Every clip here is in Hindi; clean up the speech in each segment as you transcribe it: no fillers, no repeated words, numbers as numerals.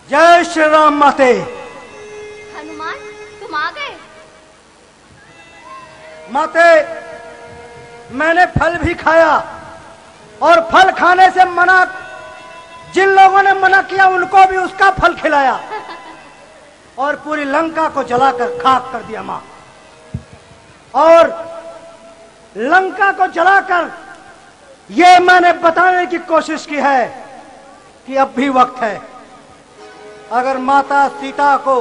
जय श्री राम माते। हनुमान, तुम आ गए? माते, मैंने फल भी खाया और फल खाने से मना, जिन लोगों ने मना किया उनको भी उसका फल खिलाया और पूरी लंका को जलाकर खाक कर दिया मां। और लंका को जलाकर यह मैंने बताने की कोशिश की है कि अब भी वक्त है। अगर माता सीता को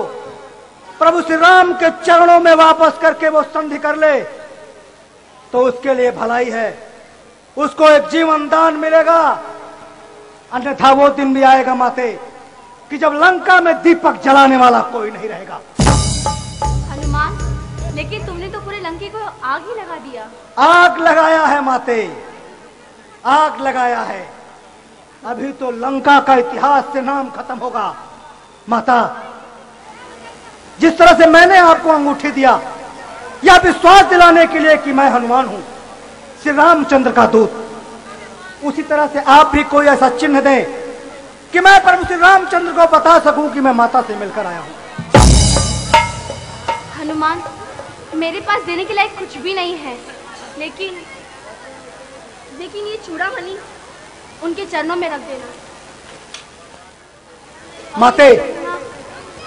प्रभु श्री राम के चरणों में वापस करके वो संधि कर ले तो उसके लिए भलाई है, उसको एक जीवन दान मिलेगा। अन्यथा वो दिन भी आएगा माते कि जब लंका में दीपक जलाने वाला कोई नहीं रहेगा। हनुमान, लेकिन तुमने तो पूरे लंके को आग ही लगा दिया। आग लगाया है माते, आग लगाया है। अभी तो लंका का इतिहास से नाम खत्म होगा। माता, जिस तरह से मैंने आपको अंगूठी दिया यह विश्वास दिलाने के लिए कि मैं हनुमान हूं, श्री रामचंद्र का दूत, उसी तरह से आप भी कोई ऐसा चिन्ह दें कि मैं प्रभु श्री रामचंद्र को बता सकूं कि मैं माता से मिलकर आया हूं। हनुमान, मेरे पास देने के लायक कुछ भी नहीं है, लेकिन ये चूड़ामणि उनके चरणों में रख देना। माते,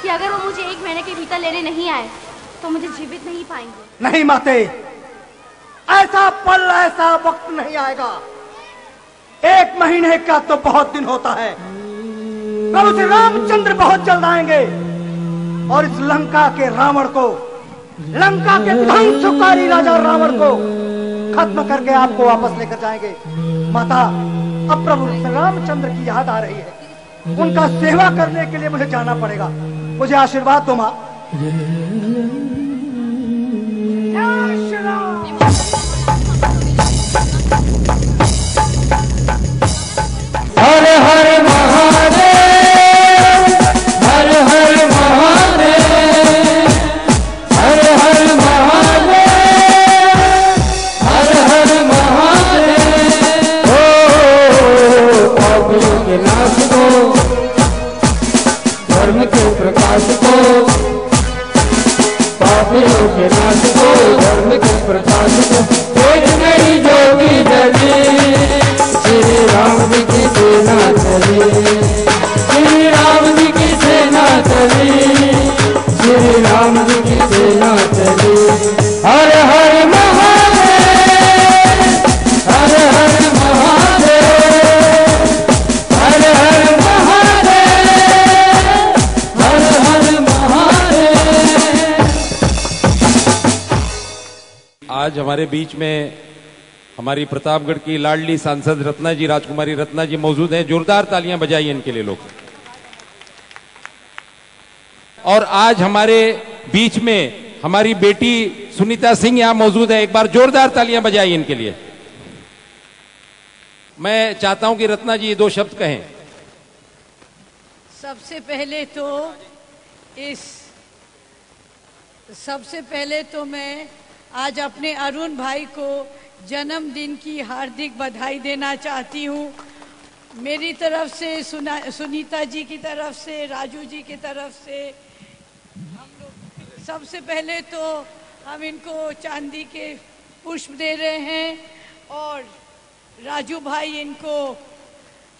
कि अगर वो मुझे 1 महीने के भीतर लेने नहीं आए तो मुझे जीवित नहीं पाएंगे। नहीं माते, ऐसा पल, ऐसा वक्त नहीं आएगा। 1 महीने का तो बहुत दिन होता है। प्रभु श्री रामचंद्र बहुत जल्द आएंगे और इस लंका के रावण को, लंका के विध्वंसकारी राजा रावण को खत्म करके आपको वापस लेकर जाएंगे। माता, अब प्रभु श्री रामचंद्र की याद आ रही है, उनका सेवा करने के लिए मुझे जाना पड़ेगा। मुझे आशीर्वाद दो मां। जय श्री राम। हर हर महादेव, हर हर महादेव, हर हर महादेव, हर हर महादेव। ओ पापियों के नाश को, धर्म के प्रकाश को, पापियों के नाश को, धर्म के प्रकाश को, एक नहीं जोगी जगी, श्री राम जी की सेना चली, श्री राम जी की सेना चली, श्री राम जी की सेना चली। हर हर महादेव, हर हर महादेव, हर हर महादेव, हर हर महादेव। आज हमारे बीच में हमारी प्रतापगढ़ की लाडली सांसद रत्ना जी, राजकुमारी रत्ना जी मौजूद हैं। जोरदार तालियां बजाइए इनके लिए लोग। और आज हमारे बीच में हमारी बेटी सुनीता सिंह यहां मौजूद है। एक बार जोरदार तालियां बजाइए इनके लिए। मैं चाहता हूं कि रत्ना जी 2 शब्द कहें। सबसे पहले तो मैं आज अपने अरुण भाई को जन्मदिन की हार्दिक बधाई देना चाहती हूँ। मेरी तरफ से, सुनीता जी की तरफ से, राजू जी की तरफ से, हम लोग सबसे पहले तो हम इनको चांदी के पुष्प दे रहे हैं और राजू भाई इनको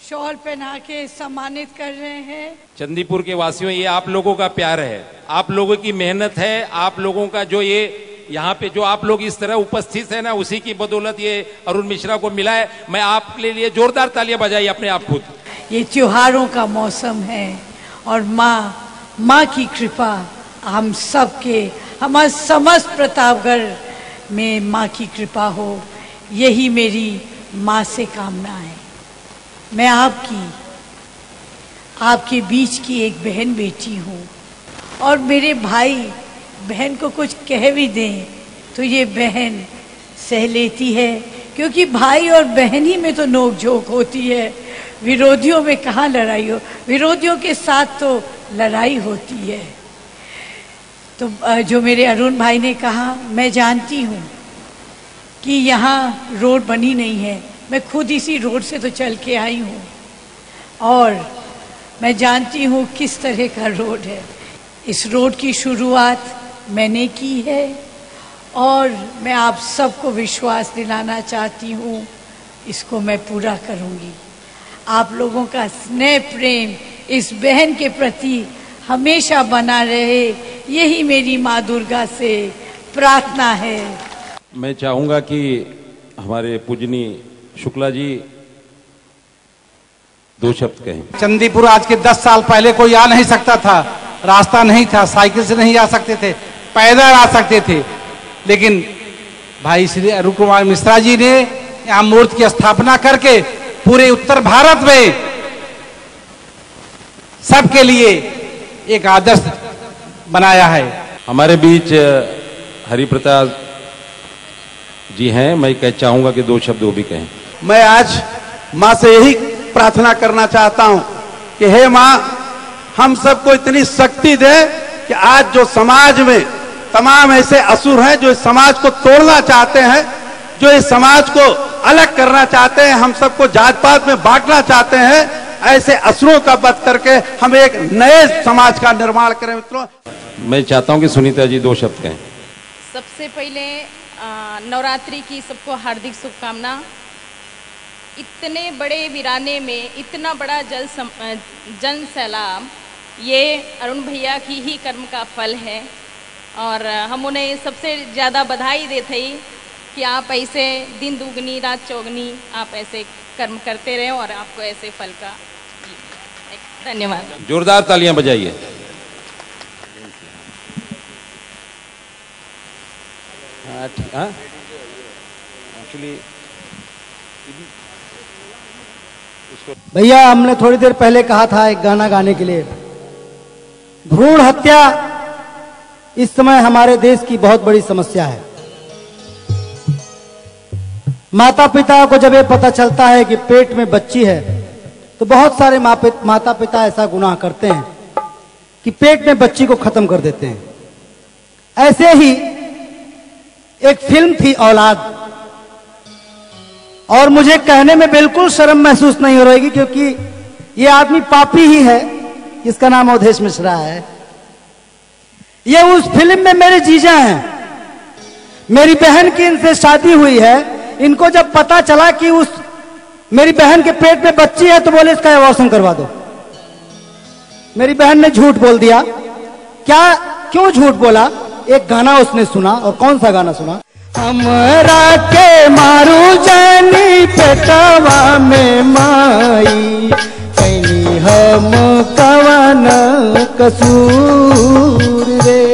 शॉल पहना के सम्मानित कर रहे हैं। चंदीपुर के वासियों, ये आप लोगों का प्यार है, आप लोगों की मेहनत है, आप लोगों का जो ये यहाँ पे जो आप लोग इस तरह उपस्थित है ना, उसी की बदौलत ये अरुण मिश्रा को मिला है। मैं आपके लिए जोरदार तालियां बजाइए अपने आप खुद। ये त्योहारों का मौसम है और माँ की कृपा हम सबके, हमारे समस्त प्रतापगढ़ में माँ की कृपा हो, यही मेरी माँ से कामना है। मैं आपके बीच की एक बहन बेटी हूँ और मेरे भाई बहन को कुछ कह भी दें तो ये बहन सह लेती है, क्योंकि भाई और बहन ही में तो नोक झोंक होती है। विरोधियों में कहाँ लड़ाई हो, विरोधियों के साथ तो लड़ाई होती है। तो जो मेरे अरुण भाई ने कहा, मैं जानती हूँ कि यहाँ रोड बनी नहीं है, मैं खुद इसी रोड से तो चल के आई हूँ और मैं जानती हूँ किस तरह का रोड है। इस रोड की शुरुआत मैंने की है और मैं आप सबको विश्वास दिलाना चाहती हूँ इसको मैं पूरा करूँगी। आप लोगों का स्नेह प्रेम इस बहन के प्रति हमेशा बना रहे, यही मेरी माँ दुर्गा से प्रार्थना है। मैं चाहूंगा कि हमारे पूजनी शुक्ला जी 2 शब्द कहें। चंदीपुर आज के 10 साल पहले कोई आ नहीं सकता था, रास्ता नहीं था, साइकिल से नहीं आ सकते थे, पैदल आ सकते थे, लेकिन भाई श्री अरुण कुमार मिश्रा जी ने यहाँ मूर्ति की स्थापना करके पूरे उत्तर भारत में सबके लिए एक आदर्श बनाया है। हमारे बीच हरिप्रताप जी हैं, मैं चाहूंगा कि 2 शब्द वो भी कहें। मैं आज माँ से यही प्रार्थना करना चाहता हूँ कि हे माँ, हम सबको इतनी शक्ति दे कि आज जो समाज में तमाम ऐसे असुर हैं जो इस समाज को तोड़ना चाहते हैं, जो इस समाज को अलग करना चाहते हैं, हम सबको जात पात में बांटना चाहते हैं, ऐसे असुरों का वध करके हम एक नए समाज का निर्माण करें। मित्रों, मैं चाहता हूं कि सुनीता जी 2 शब्द कहें। सबसे पहले नवरात्रि की सबको हार्दिक शुभकामना। इतने बड़े वीराने में इतना बड़ा जन सैलाब, ये अरुण भैया की ही कर्म का फल है और हम उन्हें सबसे ज़्यादा बधाई देते ही कि आप ऐसे दिन दुगनी रात चौगनी आप ऐसे कर्म करते रहे और आपको ऐसे फल का धन्यवाद। जोरदार तालियां बजाइए। भैया, हमने थोड़ी देर पहले कहा था एक गाना गाने के लिए। भ्रूण हत्या इस समय हमारे देश की बहुत बड़ी समस्या है। माता पिता को जब ये पता चलता है कि पेट में बच्ची है, तो बहुत सारे माता पिता ऐसा गुनाह करते हैं कि पेट में बच्ची को खत्म कर देते हैं। ऐसे ही एक फिल्म थी औलाद, और मुझे कहने में बिल्कुल शर्म महसूस नहीं हो रही क्योंकि ये आदमी पापी ही है, इसका नाम अवधेश मिश्रा है। ये उस फिल्म में मेरे जीजा हैं, मेरी बहन की इनसे शादी हुई है। इनको जब पता चला कि उस मेरी बहन के पेट में बच्ची है तो बोले इसका अबॉर्शन करवा दो। मेरी बहन ने झूठ बोल दिया। क्यों झूठ बोला? एक गाना उसने सुना। और कौन सा गाना सुना? हमरा के मारू जानी पेटवा में माई, कैनी हम कवन कसूर रे।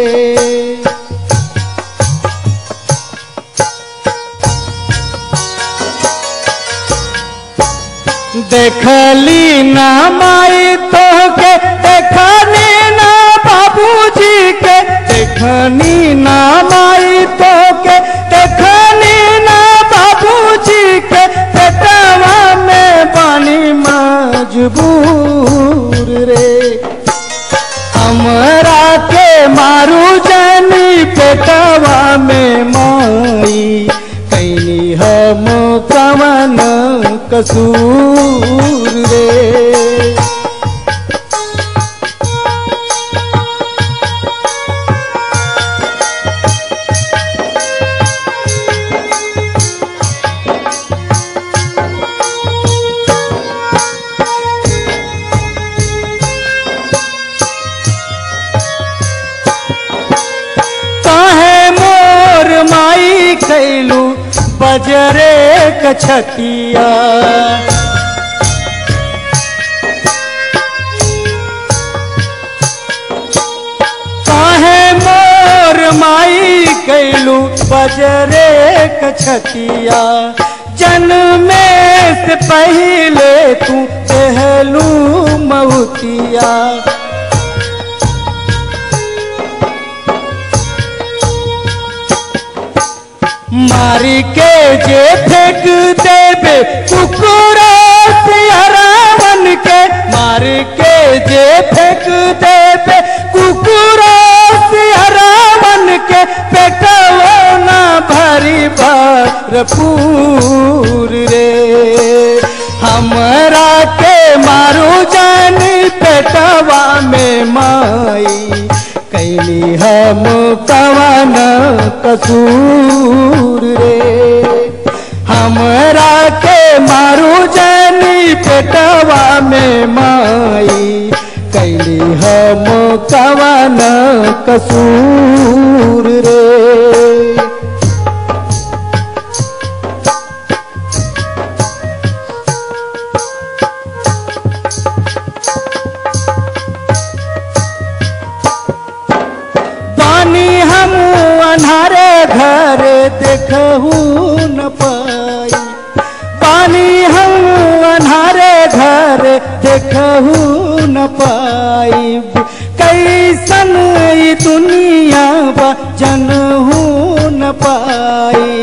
देखली ना माई तो के, देखनी ना बाबूजी के, देखनी ना माई तो के, देखनी ना बाबूजी के, पेटवा में पानी मजबूर रे। हमरा के मारू जानी पेटवा में माई, कैनी हम कवन कसूर रे। काहे मोर माई कैलू बजरे कछतिया, काहे मोर माई कैलू बजरे कछतिया। जन्मे से पहले तू कहलू महुतिया। मारी के जे फेंक देबे कुकुरा रावण के, मार के जे फेंक देबे कुकुरा रावण के, पेटवा ना भारी भरपूर रे। हमरा के मारू जानी पेट माई कैली हम कवन कसूर रे। हमरा के मारू जनी पेटवा में माई कैली हम कवन कसूर रे। बानी हम अन्हारे घर देखहू न पाई, बानी हम अन्हारे घर देखहू न पाई। कैसन ई दुनिया बा जनहू न पाई।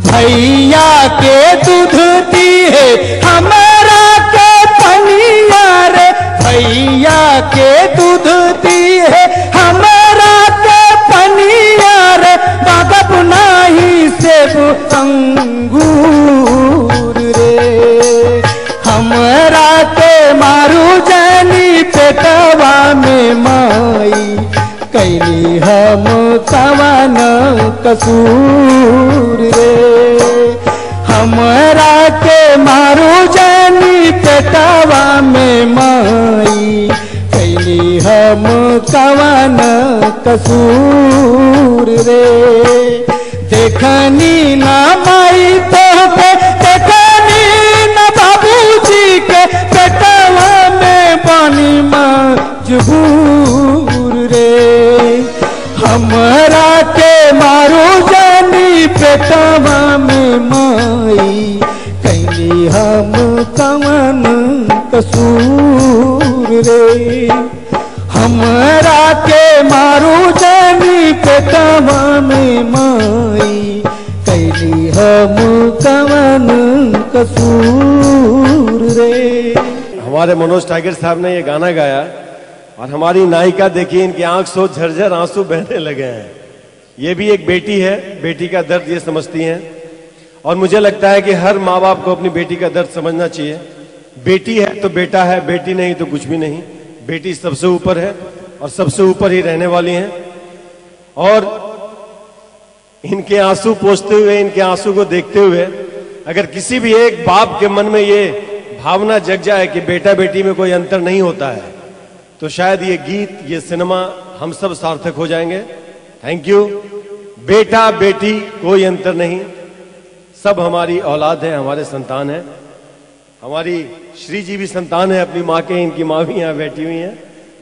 भैया के दूध दिए हमारा के पनिया रे, भैया के दूध दिए हमारा के पनिया रे। बागब नाही सेब अंगूर रे। हमरा के मारू जनी पेटवा में माई कैली हम कवन कसूर रे। हमरा के मारू जनी पेटवा में माई कैली हम कवन कसूर रे। देखनी ना माई तो के, देखनी ना बाबूजी के पेटवा में पानी मजबूर रे। हमरा के मारू जनी पेटवा में माई कैली हम कवन कसूर रे। हमरा के मारू जनी पेटवा में माई कैली हम कवन कसूर रे। हमारे मनोज टाइगर साहब ने ये गाना गाया और हमारी नायिका देखिए, इनकी आंख से झरझर आंसू बहने लगे हैं। ये भी एक बेटी है, बेटी का दर्द ये समझती हैं और मुझे लगता है कि हर माँ बाप को अपनी बेटी का दर्द समझना चाहिए। बेटी है तो बेटा है, बेटी नहीं तो कुछ भी नहीं। बेटी सबसे ऊपर है और सबसे ऊपर ही रहने वाली हैं। और इनके आंसू पोंछते हुए, इनके आंसू को देखते हुए अगर किसी भी एक बाप के मन में ये भावना जग जाए कि बेटा बेटी में कोई अंतर नहीं होता है, तो शायद ये गीत, ये सिनेमा हम सब सार्थक हो जाएंगे। Thank you. बेटा बेटी कोई अंतर नहीं, सब हमारी औलाद है, हमारे संतान है। हमारी श्री जी भी संतान है अपनी माँ के, इनकी माँ भी यहाँ बैठी हुई है।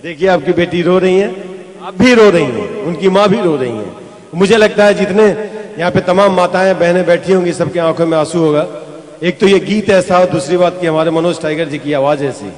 देखिए आपकी बेटी रो रही है, आप भी रो रही हैं, उनकी माँ भी रो रही है। मुझे लगता है जितने यहाँ पे तमाम माताएं बहनें बैठी होंगी सबके आंखों में आंसू होगा। एक तो ये गीत ऐसा और दूसरी बात कि हमारे मनोज टाइगर जी की आवाज ऐसी।